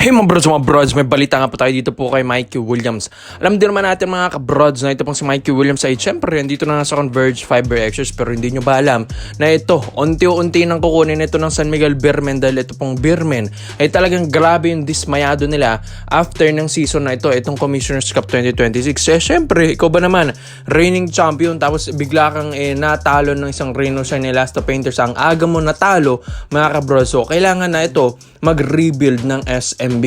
Hey mga brods, may balita nga po tayo dito po kay Mikey Williams. Alam din naman natin mga kabrods na ito pong si Mikey Williams ay syempre nandito na nga sa Converge Fiber Extras, pero hindi nyo ba alam na ito, unti-unti nang kukunin ito ng San Miguel Beermen dahil ito pong Beermen ay talagang grabe yung dismayado nila after ng season na ito, itong Commissioner's Cup 2026. Syempre, ikaw ba naman, reigning champion tapos bigla kang natalo ng isang Reno Shine Elasta Painters, ang aga mo natalo mga kabrods. So, kailangan na ito mag-rebuild ng SMB.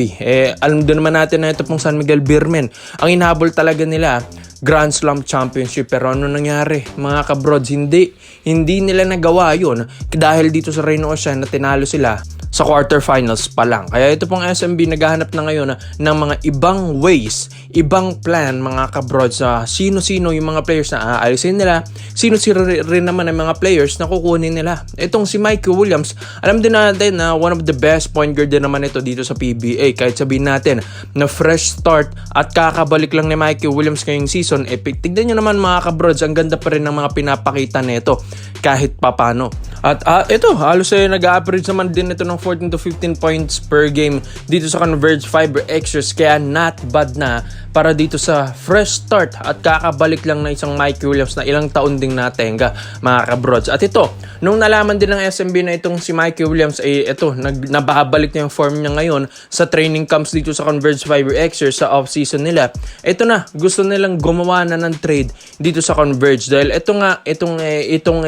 Alam din naman natin na ito pong San Miguel Beermen, ang inahabol talaga nila Grand Slam Championship, pero ano nangyari mga kabrods, hindi nila nagawa yun dahil dito sa Reno Ocean na tinalo sila sa quarterfinals pa lang. Kaya ito pong SMB naghahanap na ngayon ng mga ibang ways, ibang plan mga kabrods sa sino-sino yung mga players na aalisin nila, sino-sino rin naman ang mga players na kukunin nila. Itong si Mikey Williams, alam din natin na one of the best point guard din naman ito dito sa PBA. Kahit sabihin natin na fresh start at kakabalik lang ni Mikey Williams ngayong season, tignan nyo naman mga kabrods, ang ganda pa rin ng mga pinapakita nito kahit papano. At ito, halos nag-average naman din ito ng 14 to 15 points per game dito sa Converge Fiber Extras, kaya not bad na para dito sa fresh start at kakabalik lang na isang Mikey Williams na ilang taon ding natenga mga kabrods. At ito, nung nalaman din ng SMB na itong si Mikey Williams ay nababalik na yung form niya ngayon sa training camps dito sa Converge Fiber Extras sa off-season nila, ito na, gusto nilang gumawa na ng trade dito sa Converge dahil itong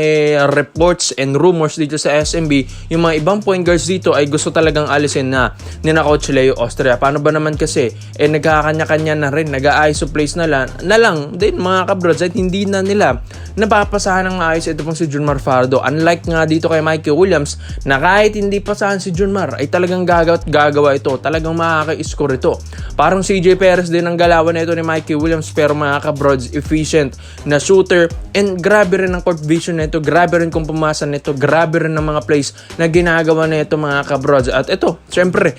reports and rumors dito sa SMB, yung mga ibang point guards dito ay gusto talagang alisin na ni Coach Leo Austria. Paano ba naman kasi nagkakanya-kanya na rin, nag-a-ISO plays na lang din mga kabrods at hindi na nila napapasahan ng maayos ito pong si Junmar Fardo. Unlike nga dito kay Mikey Williams na kahit hindi pasahan si Junmar ay talagang gagawa ito, talagang makaka-score ito. Parang CJ Perez din ang galawan na ito ni Mikey Williams, pero mga kabrods, efficient na shooter and grabe rin ang court vision na ito, grabe rin kung pumasa na ito, grabe rin ng mga plays na ginagawa na ito mga kabrods. At ito, syempre,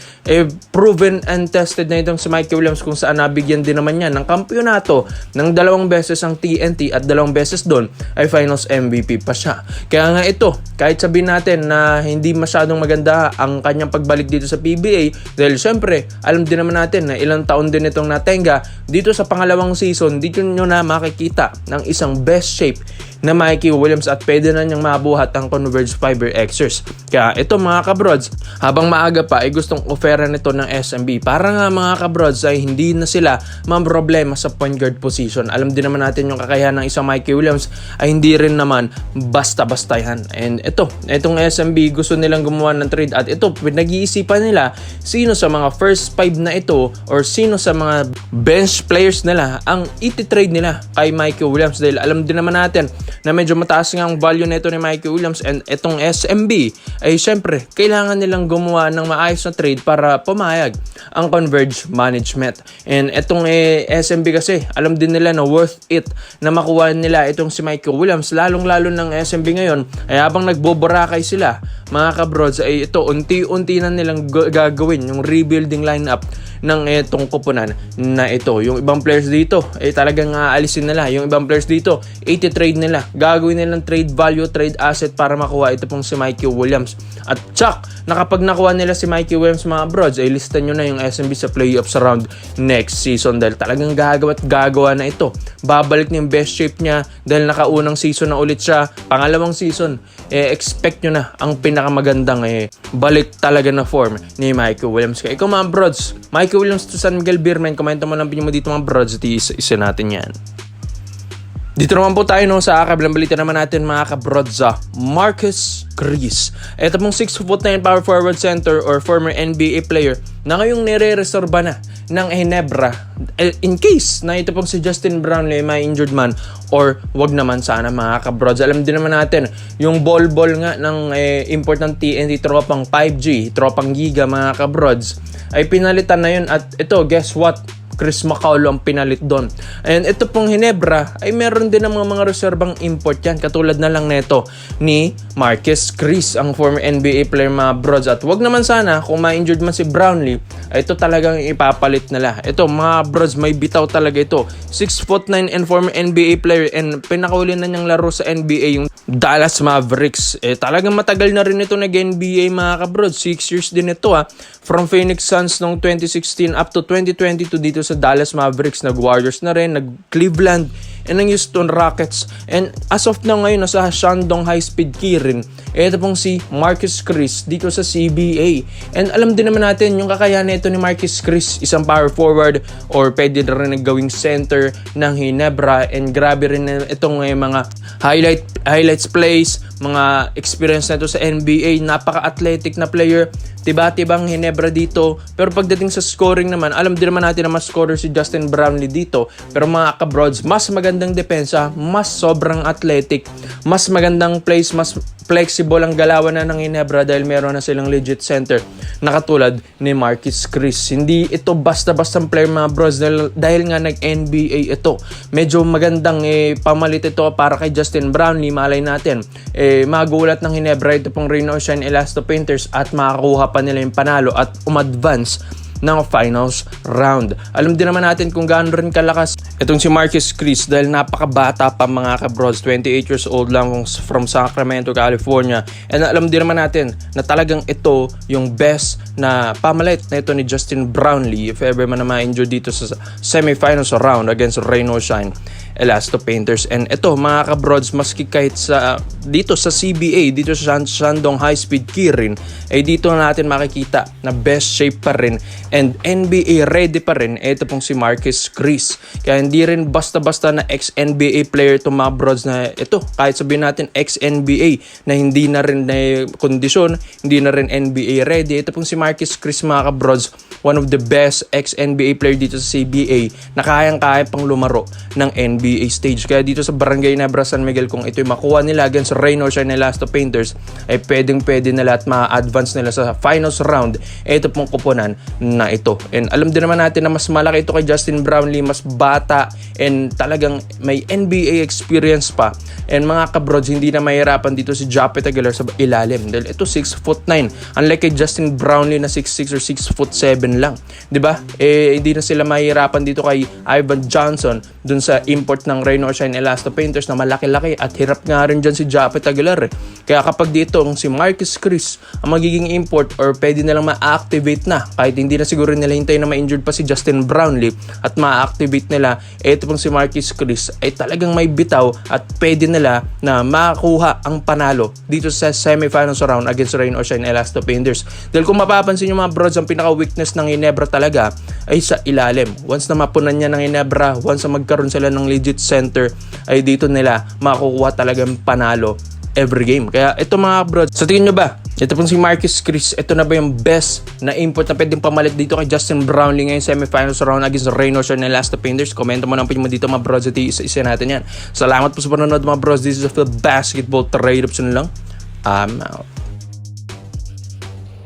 proven and tested na itong si Mikey Williams kung saan nabigyan din naman niya ng kampyonato ng 2 beses ang TNT at 2 beses doon ay finals MVP pa siya. Kaya nga ito, kahit sabihin natin na hindi masyadong maganda ang kanyang pagbalik dito sa PBA dahil syempre, alam din naman natin na ilang taon din itong natenga dito sa pangalawang season, dito nyo na makikita ng isang best shape na Mikey Williams at pwede na niyang mabuhat ang Converge Fiber Extras. Kaya ito mga kabrods, habang maaga pa ay gustong ofera nito ng SMB para nga mga kabrods ay hindi na sila problema sa point guard position. Alam din naman natin yung kakayahan ng isang Mikey Williams ay hindi rin naman basta-basta yan. And itong SMB gusto nilang gumawa ng trade at ito, pinag-iisipan nila sino sa mga first 5 na ito or sino sa mga bench players nila ang iti-trade nila kay Mikey Williams dahil alam din naman natin na medyo mataas nga ang value nito ni Mikey Williams, and itong SMB ay syempre kailangan nilang gumawa ng maayos na trade para pumayag ang Converge management. And itong SMB kasi alam din nila na worth it na makuha nila itong si Mikey Williams, lalong-lalo ng SMB ngayon ay habang nagboborakay sila mga kabrods ay ito unti-unti na nilang gagawin yung rebuilding lineup ng itong kupunan na ito. Yung ibang players dito ay talagang aalisin nila. Yung ibang players dito, trade nila. Gagawin nilang trade value, trade asset para makuha ito pong si Mikey Williams. At tsak, na kapag nakuha nila si Mikey Williams mga brods, ay listan nyo na yung SMB sa playoffs round next season dahil talagang gagawa na ito. Babalik na yung best shape niya dahil nakaunang season na ulit siya. Pangalawang season, expect nyo na ang pinakamagandang balik talaga na form ni Mikey Williams. Kaya ikaw mga brods, Mikey Williams to San Miguel Beermen, komento mo lang pinyo mo dito mga brods at isa natin yan. Dito naman po tayo sa kabilang balita naman natin mga kabrods, Marcus Chris. Ito pong 6'9" power forward center or former NBA player na ngayong nire-reserba na ng Ginebra in case na ito pong si Justin Brownlee may injured man or wag naman sana mga kabrods. Alam din naman natin yung ball nga ng important TNT tropang 5G, tropang Giga mga kabrods ay pinalitan na yun at ito guess what? Chris Macaulo ang pinalit doon. And ito pong Ginebra ay meron din ng mga reserbang import yan. Katulad na lang neto ni Marcus Chris, ang former NBA player mga brods. At wag naman sana kung ma-injured man si Brownlee, ay ito talagang ipapalit nila. Ito mga brods, may bitaw talaga ito. 6'9" and former NBA player and pinakauli na niyang laro sa NBA yung Dallas Mavericks. Talagang matagal na rin ito nag-NBA mga kabrod. 6 years din ito From Phoenix Suns noong 2016 up to 2022 dito sa Dallas Mavericks. Nag-Warriors na rin, nag-Cleveland, and ng Houston Rockets. And as of now ngayon, nasa Shandong High-Speed Key rin. Ito pong si Marquese Chriss dito sa CBA. And alam din naman natin yung kakayahan nito ni Marquese Chriss. Isang power forward or pwede na rin nagawing center ng Ginebra. And grabe rin itong mga highlights plays, mga experience na ito sa NBA. Napaka-athletic na player. Tiba-tibang Ginebra dito. Pero pagdating sa scoring naman, alam din naman natin na mas scorer si Justin Brownlee dito. Pero mga kabrods, mas magandang depensa, mas sobrang athletic, mas magandang plays, mas flexible ang galawan na ng Ginebra dahil meron na silang legit center na katulad ni Marquese Chriss. Hindi ito basta-bastang player mga bros dahil nga nag-NBA ito. Medyo magandang pamalit ito para kay Justin Brownlee. Malay natin, magulat ng Ginebra ito pong Rain or Shine Elasto Painters at makakuha pa nila yung panalo at umadvance ng finals round. Alam din naman natin kung gaano rin kalakas itong si Marquese Chriss dahil napakabata pa mga kabrods, 28 years old lang from Sacramento, California. And alam din naman natin na talagang ito yung best na pamalit na ito ni Justin Brownlee if ever man na ma-injure dito sa semifinals round against Rain or Shine Elasto Painters. And ito mga kabrods, maski kahit sa dito sa CBA, dito sa Shandong High Speed Key rin, dito na natin makikita na best shape pa rin and NBA ready pa rin ito pong si Marquese Chriss. Kaya hindi rin basta-basta na ex-NBA player itong mga brods na ito. Kahit sabihin natin ex-NBA na hindi na rin na kondisyon, hindi na rin NBA ready. Ito pong si Marquese Chriss mga kabrods, one of the best ex-NBA player dito sa CBA na kayang-kaya pang lumaro ng NBA stage. Kaya dito sa Barangay Nebra San Miguel, kung ito'y makuha nila against Rain or Shine Elasto Painters, ay pwedeng-pwede nila at ma-advance nila sa finals round ito pong kuponan na ito. And alam din naman natin na mas malaki ito kay Justin Brownlee, mas bata and talagang may NBA experience pa. And mga kabrods, hindi na mahirapan dito si Japet Aguilar sa ilalim dahil ito 6'9". Unlike kay Justin Brownlee na 6'6 or 6'7 lang. 'Di ba? Hindi na sila mahirapan dito kay Ivan Johnson dun sa import ng Rain or Shine Elasto Painters na malaki-laki at hirap nga rin dyan si Japet Aguilar. Kaya kapag dito si Marquese Chriss ang magiging import or pwede nilang ma-activate na kahit hindi na siguro nila hintayin na ma-injured pa si Justin Brownlee at ma-activate nila ito pong si Marquese Chriss ay talagang may bitaw at pwede nila na makakuha ang panalo dito sa semifinals round against Rain or Shine Elasto Painters. Dahil kung mapapansin nyo mga brods, ang pinaka-weakness ng Ginebra talaga ay sa ilalim. Once na mapunan niya ng Ginebra, once na magkaroon sila ng legit center, ay dito nila makukuha talagang panalo every game. Kaya ito mga bro, sa tingin nyo ba, ito pong si Marquese Chriss, ito na ba yung best na import na pwedeng pamalit dito kay Justin Brownlee ngayong semifinals round against Rain or Shine Elasto Painters? Komento mo na po mo dito mga bros at isa natin yan. Salamat po sa panonood mga bros. This is a Phil Basketball Trade Option lang. I'm out.